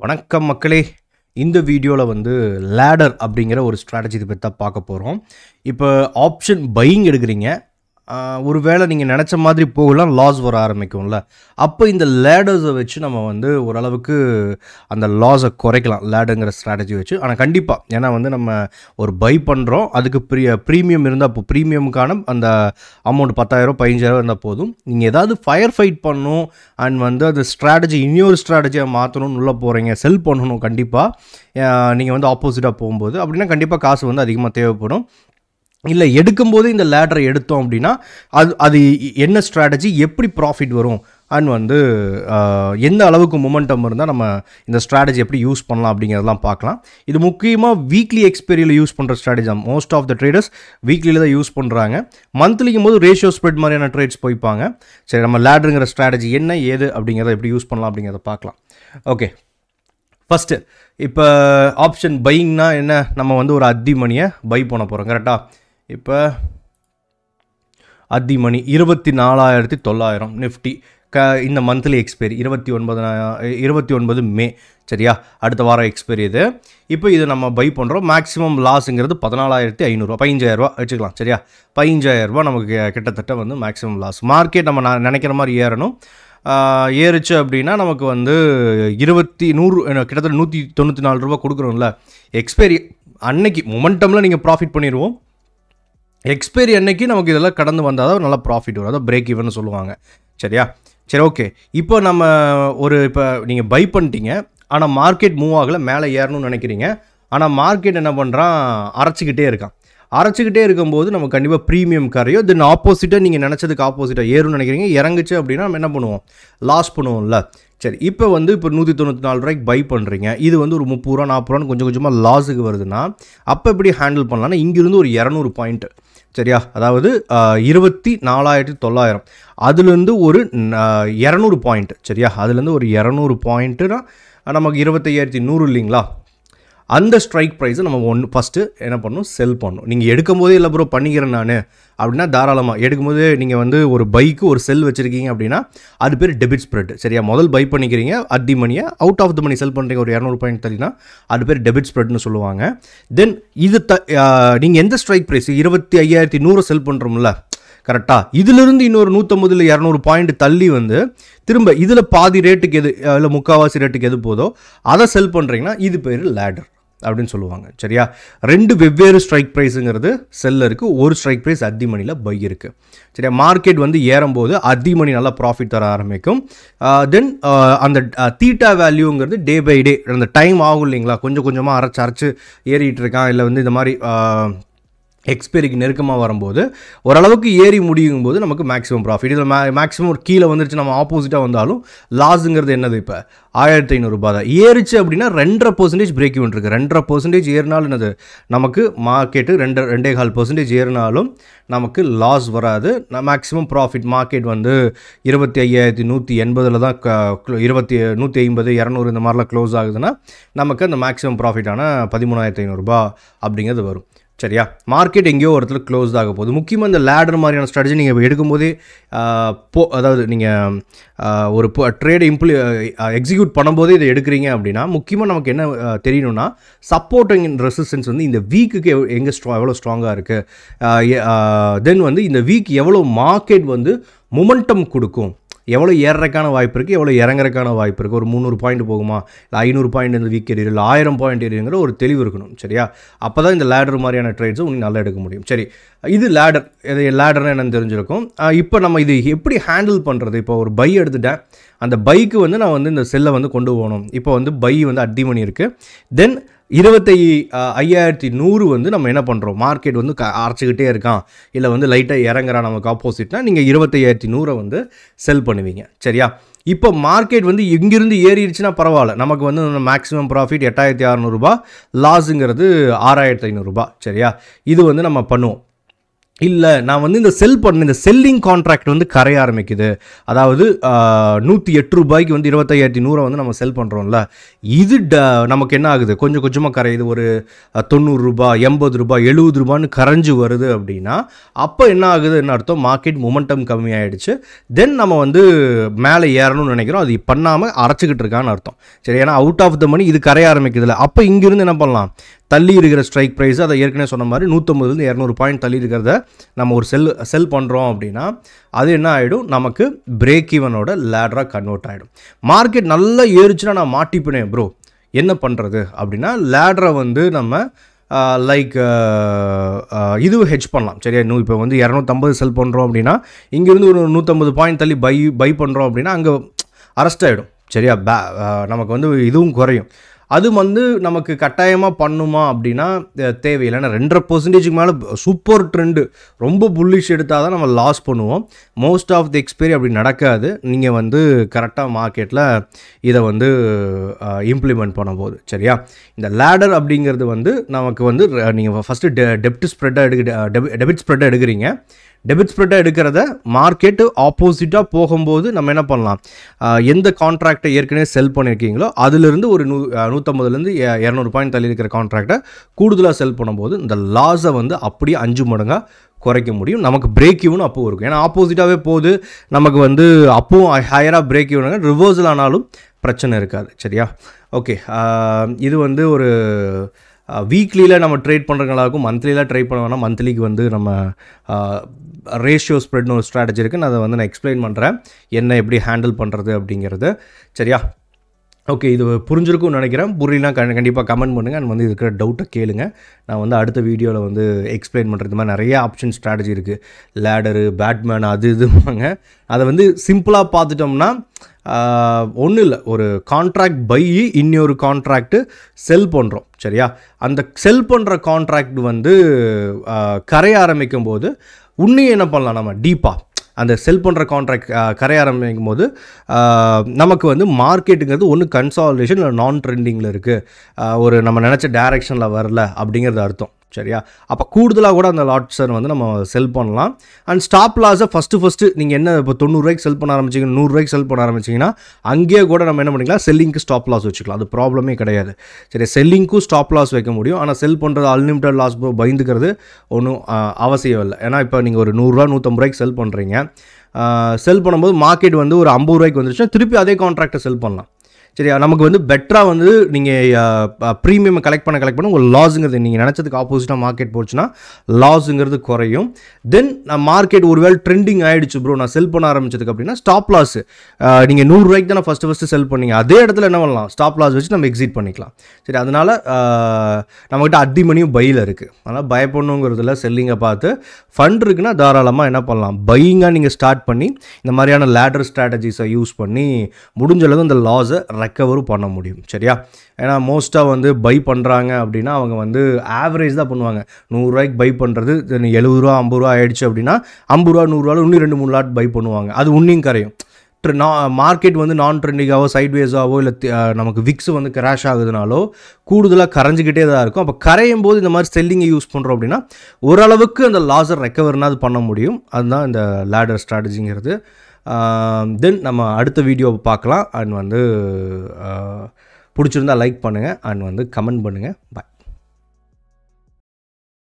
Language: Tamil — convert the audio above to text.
வணக்கம் மக்களே. இந்த வீடியோவில் வந்து லேடர் அப்படிங்கிற ஒரு ஸ்ட்ராட்டஜி பற்றி தான் பார்க்க போகிறோம். இப்போ ஆப்ஷன் பையிங் எடுக்கிறீங்க, ஒருவேளை நீங்கள் நினச்ச மாதிரி போகலாம், லாஸ் வர ஆரம்பிக்கும்ல. அப்போ இந்த லேடர்ஸை வச்சு நம்ம வந்து ஓரளவுக்கு அந்த லாஸை குறைக்கலாம் லேடருங்கிற ஸ்ட்ராட்டஜி வச்சு. ஆனால் கண்டிப்பாக ஏன்னா வந்து நம்ம ஒரு பை பண்ணுறோம், அதுக்கு ப்ரீமியம் இருந்தால் இப்போ ப்ரீமியமுக்கான அந்த அமௌண்ட் 10,000 15,000 இருந்தால் போதும். நீங்கள் ஏதாவது ஃபயர் ஃபைட் பண்ணணும் அண்ட் வந்து அந்த ஸ்ட்ராட்டஜி இன்னொரு ஸ்ட்ராட்டஜியாக மாற்றணும்னு உள்ளே போகிறீங்க, செல் பண்ணணும் கண்டிப்பாக நீங்கள் வந்து ஆப்போசிட்டாக போகும்போது, அப்படின்னா கண்டிப்பாக காசு வந்து அதிகமாக தேவைப்படும். இல்லை எடுக்கும்போது இந்த லேடரை எடுத்தோம் அப்படின்னா அது என்ன ஸ்ட்ராட்டஜி, எப்படி ப்ராஃபிட் வரும் அண்ட் வந்து எந்த அளவுக்கு மொமெண்டம் இருந்தால் நம்ம இந்த ஸ்ட்ராட்டஜி எப்படி யூஸ் பண்ணலாம் அப்படிங்கிறதெல்லாம் பார்க்கலாம். இது முக்கியமாக வீக்லி எக்ஸ்பெரியில் யூஸ் பண்ணுற ஸ்ட்ராட்டஜி தான். மோஸ்ட் ஆஃப் த ட்ரேடர்ஸ் வீக்லியில் தான் யூஸ் பண்ணுறாங்க. மந்த்லிக்கும் போது ரேஷியோ ஸ்ப்ரெட் மாதிரியான ட்ரேட்ஸ் போய்ப்பாங்க. சரி, நம்ம லேடருங்கிற ஸ்ட்ராட்டஜி என்ன ஏது அப்படிங்கிறத எப்படி யூஸ் பண்ணலாம் அப்படிங்கிறத பார்க்கலாம். ஓகே, ஃபஸ்ட்டு இப்போ ஆப்ஷன் பையிங்னா என்ன, நம்ம வந்து ஒரு அத்தி மணியை பை பண்ண போகிறோம். கரெக்டாக இப்போ அத்தி மணி 24,900 நிஃப்டி இந்த மந்த்லி எக்ஸ்பைரி 29 மே. சரியா, அடுத்த வாரம் எக்ஸ்பைரி இது. இப்போ இதை நம்ம பை பண்ணுறோம். மேக்ஸிமம் லாஸுங்கிறது 14,500, 15,000 வச்சுக்கலாம். சரியா, 15,000 நமக்கு கிட்டத்தட்ட வந்து மேக்ஸிமம் லாஸ். மார்க்கெட் நம்ம நினைக்கிற மாதிரி ஏறணும். ஏறிச்சு அப்படின்னா நமக்கு வந்து 100 கிட்டத்தட்ட 194 ரூபா கொடுக்குறோம்ல. எக்ஸ்பைரி அன்னைக்கு மொமெண்டமில் நீங்கள் ப்ராஃபிட் பண்ணிடுவோம். எக்ஸ்பைரி அன்னைக்கு நமக்கு இதெல்லாம் கடந்து வந்தால் தான் நல்லா ப்ராஃபிட் வரும். அதான் பிரேக் ஈவன் சொல்லுவாங்க. சரியா, சரி ஓகே. இப்போ நம்ம இப்போ நீங்கள் பை பண்ணிட்டீங்க, ஆனால் மார்க்கெட் மூவ் ஆகலை, மேலே ஏறணும்னு நினைக்கிறீங்க. ஆனால் மார்க்கெட் என்ன பண்ணுறான், அரைச்சிக்கிட்டே இருக்கும்போது நம்ம கண்டிப்பாக ப்ரீமியம் கரையும். தென் ஆப்போசிட்டாக நீங்கள் நினச்சதுக்கு ஆப்போசிட்டாக ஏறும்னு நினைக்கிறீங்க, இறங்குச்சு அப்படின்னா நம்ம என்ன பண்ணுவோம், லாஸ் பண்ணுவோம்ல. சரி, இப்போ 194 ரூபாய்க்கு பை பண்ணுறீங்க, இது வந்து ஒரு 30 ரூபா 40 ரூபான்னு கொஞ்சம் கொஞ்சமாக லாஸுக்கு வருதுன்னா அப்போ எப்படி ஹேண்டில் பண்ணலான்னா, இங்கிருந்து ஒரு 200 பாயிண்ட். சரியா, அதாவது 24,900 அதுலேருந்து ஒரு 200 பாயிண்ட். சரியா, அதுலேருந்து ஒரு 200 பாயிண்ட்டுனா நமக்கு 25,100 இல்லைங்களா. அந்த ஸ்ட்ரைக் ப்ரைஸை நம்ம ஃபஸ்ட்டு என்ன பண்ணணும், செல் பண்ணணும். நீங்கள் எடுக்கும் போதே இல்லை ப்ரோ பண்ணிக்கிறேன் நான் அப்படின்னா தாராளமாக எடுக்கும்போதே நீங்கள் வந்து ஒரு பைக்கு ஒரு செல் வச்சுருக்கீங்க அப்படின்னா அது பேர் டெபிட் ஸ்ப்ரெட். சரியா, முதல் பை பண்ணிக்கிறீங்க அத்தி மணியை, அவுட் ஆஃப் த மணி செல் பண்ணுறீங்க ஒரு 200 பாயிண்ட் தள்ளினா அது பேர் டெபிட் ஸ்ப்ரெட்னு சொல்லுவாங்க. தென் இது நீங்கள் எந்த ஸ்ட்ரைக் ப்ரைஸ் 25,100 செல் பண்ணுறோம்ல, கரெக்டாக, இதிலிருந்து இன்னொரு 150 இல்லை 200 பாயிண்ட் தள்ளி வந்து திரும்ப இதில் பாதி ரேட்டுக்கு எது இல்லை முக்கால்வாசி ரேட்டுக்கு எது போதோ அதை செல் பண்ணுறீங்கன்னா இது பேர் லேடர் அப்படின்னு சொல்லுவாங்க. சரியா, 2 வெவ்வேறு ஸ்ட்ரைக் ப்ரைஸுங்கிறது செல்ல இருக்குது, ஒரு ஸ்ட்ரைக் ப்ரைஸ் அத்தி மணியில் பை இருக்குது. சரியா, மார்க்கெட் வந்து ஏறும்போது அத்தி மணி நல்லா ப்ராஃபிட் தர ஆரம்பிக்கும். தென் அந்த தீட்டா வேல்யூங்கிறது டே பை டே அந்த டைம் ஆகும் இல்லைங்களா, கொஞ்சம் கொஞ்சமாக அரைச்சு ஏறிட்டு இருக்கான், இல்லை வந்து இந்த மாதிரி எக்ஸ்பைரிக்கு நெருக்கமாக வரும்போது ஓரளவுக்கு ஏறி முடியும் போது நமக்கு மேக்ஸிமம் ப்ராஃபிட். இதில் மேக்ஸிமம் ஒரு கீழே வந்துருச்சு, நம்ம ஆப்போசிட்டாக வந்தாலும் லாஸுங்கிறது என்னது, இப்போ 1,500 ரூபாய் தான். ஏறிச்சு அப்படின்னா 2.5% பிரேக் ஈவன் இருக்குது. 2.5% ஏறினாலும் என்னது, நமக்கு மார்க்கெட்டு 2.25% ஏறினாலும் நமக்கு லாஸ் வராது. மேக்ஸிமம் ப்ராஃபிட் மார்க்கெட் வந்து 25,180 தான் 150 200 இந்த மாதிரிலாம் க்ளோஸ் ஆகுதுன்னா நமக்கு அந்த மேக்ஸிமம் ப்ராஃபிட்டான 13,500 ரூபாய் அப்படிங்கிறது வரும். சரியா, மார்க்கெட் எங்கேயோ ஒரு இடத்துல க்ளோஸ் ஆக போகுது. முக்கியமாக இந்த லேடர் மாதிரியான ஸ்ட்ராட்டஜி நீங்கள் எடுக்கும்போதே அதாவது நீங்கள் ஒரு ட்ரேடை எக்ஸிக்யூட் பண்ணும்போதே இதை எடுக்கிறீங்க அப்படின்னா முக்கியமாக நமக்கு என்ன தெரியணும்னா, சப்போர்ட்டிங் அண்ட் ரெசிஸ்டன்ஸ் வந்து இந்த வீக்குக்கு எவ்வளோ ஸ்ட்ராங்காக இருக்குது, தென் வந்து இந்த வீக் எவ்வளோ மார்க்கெட் வந்து மொமெண்டம் கொடுக்கும், எவ்வளோ ஏறறக்கான வாய்ப்பு இருக்குது, எவ்வளோ இறங்குறதுக்கான வாய்ப்பு இருக்குது, ஒரு 300 பாயிண்ட் போகுமா, இல்லை 500 பாயிண்ட் இந்த வீக் ஏறி, இல்லை 1000 பாயிண்ட் ஏறிங்கிற ஒரு தெளிவு இருக்கணும். சரியா, அப்போ தான் இந்த லேடர் மாதிரியான ட்ரேட்ஸும் உங்களுக்கு நல்லா எடுக்க முடியும். சரி, இது லேடர். இது லேடர்னு என்னென்னு தெரிஞ்சிருக்கும். இப்போ நம்ம இது எப்படி ஹேண்டில் பண்ணுறது, இப்போ ஒரு பை எடுத்துட்டேன், அந்த பைக்கு வந்து நான் வந்து இந்த செல்லை வந்து கொண்டு போகணும். இப்போ வந்து பை வந்து அத்தி மணி இருக்குது. தென் 25,100 வந்து நம்ம என்ன பண்ணுறோம், மார்க்கெட் வந்து அரைச்சிக்கிட்டே இருக்கான், இல்லை வந்து லைட்டாக இறங்குறான் நமக்கு ஆப்போசிட்னா நீங்கள் 25,100 வந்து செல் பண்ணுவீங்க. சரியா, இப்போ மார்க்கெட் வந்து இங்கிருந்து ஏறிடுச்சுன்னா பரவாயில்ல, நமக்கு வந்து மேக்ஸிமம் ப்ராஃபிட் 8,600 ரூபாய், லாஸுங்கிறது 6,500 ரூபாய். சரியா, இது வந்து நம்ம பண்ணுவோம். இல்லை நான் வந்து இந்த இந்த செல்லிங் கான்ட்ராக்ட் வந்து கரைய ஆரம்பிக்குது, அதாவது 108 ரூபாய்க்கு வந்து 25,100 வந்து நம்ம செல் பண்ணுறோம்ல, இது நமக்கு என்ன ஆகுது, கொஞ்சம் கொஞ்சமாக கரையுது, ஒரு 90 ரூபா 80 ரூபா 70 ரூபான்னு கரைஞ்சு வருது அப்படின்னா அப்போ என்ன ஆகுதுன்னு அர்த்தம், மார்க்கெட் மொமெண்டம் கம்மியாயிடுச்சு. தென் நம்ம வந்து மேலே ஏறணும்னு நினைக்கிறோம், அது பண்ணாமல் அரைச்சிக்கிட்டு இருக்கான்னு அர்த்தம். சரி, ஏன்னா அவுட் ஆஃப் த மணி இது கரைய ஆரம்பிக்குதுல்ல, அப்போ இங்கிருந்து என்ன பண்ணலாம், தள்ளி இருக்கிற ஸ்ட்ரைக் ப்ரைஸ், அதை ஏற்கனவே சொன்ன மாதிரி 150 200 பாயிண்ட் தள்ளி இருக்கிறத நம்ம ஒரு செல் பண்ணுறோம் அப்படின்னா அது என்ன ஆகிடும், நமக்கு பிரேக் ஈவனோட லேடராக கன்வெர்ட் ஆகிடும். மார்க்கெட் நல்லா ஏறிச்சுன்னா நான் மாட்டிப்பினேன் ப்ரோ, என்ன பண்ணுறது அப்படின்னா லேடரை வந்து நம்ம லைக் இதுவும் ஹெட்ஜ் பண்ணலாம். சரியா, இப்போ வந்து 250 செல் பண்ணுறோம் அப்படின்னா இங்கேருந்து ஒரு 150 பாயிண்ட் தள்ளி பை பண்ணுறோம் அப்படின்னா அங்கே அரெஸ்ட் ஆகிடும். சரியா, நமக்கு வந்து இதுவும் குறையும். அது வந்து நமக்கு கட்டாயமாக பண்ணுமா அப்படின்னா தேவையில்லை. ஏன்னா 2.5% மேலே சூப்பர் ட்ரெண்டு ரொம்ப புல்லிஷ் எடுத்தால் தான் நம்ம லாஸ் பண்ணுவோம். மோஸ்ட் ஆஃப் தி எக்ஸ்பைரி அப்படி நடக்காது. நீங்கள் வந்து கரெக்டாக மார்க்கெட்டில் இதை வந்து இம்ப்ளிமெண்ட் பண்ணும்போது. சரியா, இந்த லேடர் அப்படிங்கிறது வந்து நமக்கு வந்து நீங்கள் ஃபஸ்ட்டு டெபிட் ஸ்ப்ரெட்டை எடுக்கிறீங்க. டெபிட் ஸ்ப்ரெட்டை எடுக்கிறத மார்க்கெட்டு ஆப்போசிட்டாக போகும்போது நம்ம என்ன பண்ணலாம், எந்த கான்ட்ராக்டை ஏற்கனவே செல் பண்ணியிருக்கீங்களோ அதிலிருந்து ஒரு 150லேருந்து 200 பாயிண்ட் தள்ளி இருக்கிற கான்ட்ராக்டை கூடுதலாக செல் பண்ணும்போது இந்த லாஸை வந்து அப்படியே 5 மடங்காக குறைக்க முடியும். நமக்கு பிரேக் ஈவனும் அப்போ இருக்கும். ஏன்னா ஆப்போசிட்டாகவே போகுது, நமக்கு வந்து அப்பவும் ஹையராக பிரேக் ஈவன் ரிவர்சல் ஆனாலும் பிரச்சனை இருக்காது. சரியா, ஓகே. இது வந்து ஒரு வீக்லியில் நம்ம ட்ரேட் பண்ணுறவங்களாகும், மந்த்லியில் ட்ரை பண்ண வேணால் மந்த்லிக்கு வந்து நம்ம ரேஷியோ ஸ்ப்ரெட்னு ஒரு ஸ்ட்ராட்டஜி இருக்குது. நான் அதை வந்து நான் எக்ஸ்பிளைன் பண்ணுறேன், என்ன எப்படி ஹேண்டில் பண்ணுறது அப்படிங்கிறது. சரியா, ஓகே. இது புரிஞ்சிருக்கும்னு நினைக்கிறேன். புரியலனா கண்டிப்பாக கமெண்ட் பண்ணுங்கள். அண்ட் வந்து இருக்கிற டவுட்டை கேளுங்க. நான் வந்து அடுத்த வீடியோவில் வந்து எக்ஸ்பிளைன் பண்ணுறது மாதிரி நிறைய ஆப்ஷன் ஸ்ட்ராட்டஜி இருக்குது, லேடரு பேட்மேன் அது இதுவாங்க. அதை வந்து சிம்பிளாக பார்த்துட்டோம்னா ஒன்றும் இல்லை, ஒரு கான்ட்ராக்ட் பை இன்னொரு கான்ட்ராக்டு செல் பண்ணுறோம். சரியா, அந்த செல் பண்ணுற கான்ட்ராக்ட் வந்து கரைய ஆரம்பிக்கும் போது உன்னையும் என்ன பண்ணலாம், நம்ம டீப்பாக அந்த செல் பண்ணுற கான்ட்ராக்ட் கரைய ஆரம்பிக்கும் போது நமக்கு வந்து மார்க்கெட்டுங்கிறது ஒன்று கன்சாலிடேஷன் இல்லை நான் ட்ரெண்டிங்கில் இருக்குது, ஒரு நம்ம நினச்ச டைரெக்ஷனில் வரல அப்படிங்கிறது அர்த்தம். சரியா, அப்போ கூடுதலாக கூட அந்த லாட்ஸை வந்து நம்ம செல் பண்ணலாம். அண்ட் ஸ்டாப் லாஸை ஃபஸ்ட்டு நீங்கள் என்ன இப்போ 90 ரூபாய்க்கு செல் பண்ண ஆரம்பிச்சிங்க, 100 ரூபாய்க்கு செல் பண்ண ஆரம்பிச்சிங்கன்னா அங்கேயே கூட நம்ம என்ன பண்ணிக்கலாம், செல்லிங்க்கு ஸ்டாப் லாஸ் வச்சுக்கலாம். அது ப்ராப்ளமே கிடையாது. சரி, செல்லிங்க்கும் ஸ்டாப் லாஸ் வைக்க முடியும். ஆனால் செல் பண்ணுறது அன்லிமிட்டட் லாஸ் பயந்துக்கிறது ஒன்றும் அவசியம் இல்லை. ஏன்னா இப்போ நீங்கள் ஒரு 100 ரூபா 150 ரூபாய்க்கு செல் பண்ணுறீங்க, செல் பண்ணும்போது மார்க்கெட் வந்து ஒரு 50 ரூபாய்க்கு வந்துருச்சுன்னா திருப்பி அதே கான்ட்ராக்டை செல் பண்ணலாம். சரியா, நமக்கு வந்து பெட்டராக வந்து நீங்கள் ப்ரீமியம் கலெக்ட் பண்ண உங்கள் லாஸுங்கிறது நீங்கள் நினச்சதுக்கு ஆப்போசிட்டாக மார்க்கெட் போச்சுன்னா லாஸுங்கிறது குறையும். தென் மார்க்கெட் ஒருவேளை ட்ரெண்டிங் ஆகிடுச்சு ப்ரோ நான் செல் பண்ண ஆரம்பிச்சதுக்கு அப்படின்னா ஸ்டாப் லாஸ் நீங்கள் 100 ரூபாய்க்கு தான் ஃபஸ்ட்டு செல் பண்ணீங்க, அதே இடத்துல என்ன பண்ணலாம், ஸ்டாப் லாஸ் வச்சு நம்ம எக்ஸிட் பண்ணிக்கலாம். சரி, அதனால் நம்மகிட்ட அத்தி மணியும் பையில் இருக்குது. அதனால் பயப்படணுங்கிறதுல செல்லிங்கை பார்த்து ஃபண்ட் இருக்குன்னா தாராளமாக என்ன பண்ணலாம், பையிங்காக நீங்கள் ஸ்டார்ட் பண்ணி இந்த மாதிரியான லேடர் ஸ்ட்ராட்டஜிஸை யூஸ் பண்ணி முடிஞ்சளவு இந்த லாஸை ரெக்கவரும் பண்ண முடியும். சரியா, ஏன்னா மோஸ்ட்டாக வந்து பை பண்ணுறாங்க அப்படின்னா அவங்க வந்து ஆவரேஜ் தான் பண்ணுவாங்க. 100 ரூபாய்க்கு பை பண்ணுறது 70 ரூபா 50 ரூபா ஆயிடுச்சு அப்படின்னா 50 ரூபா 100 ரூபாவில் இன்னும் 2-3 லாட் பை பண்ணுவாங்க. அது உன்னையும் கரையும். மார்க்கெட் வந்து நான் ட்ரெண்டிங்காவோ சைட்வேஸாவோ இல்லை நமக்கு விக்ஸ் வந்து கிராஷ் ஆகுதுனாலோ கூடுதலாக கரைஞ்சிக்கிட்டே தான் இருக்கும். அப்போ கரையும் போது இந்த மாதிரி செல்லிங்கை யூஸ் பண்ணுறோம் அப்படின்னா ஓரளவுக்கு அந்த லாஸை ரெக்கவர்னா அது பண்ண முடியும். அதுதான் இந்த லேடர் ஸ்ட்ராட்டஜிங்கிறது. தென் நம்ம அடுத்த வீடியோவை பார்க்கலாம். அண்ட் வந்து பிடிச்சிருந்தால் லைக் பண்ணுங்கள் அண்ட் வந்து கமெண்ட் பண்ணுங்கள். பாய்.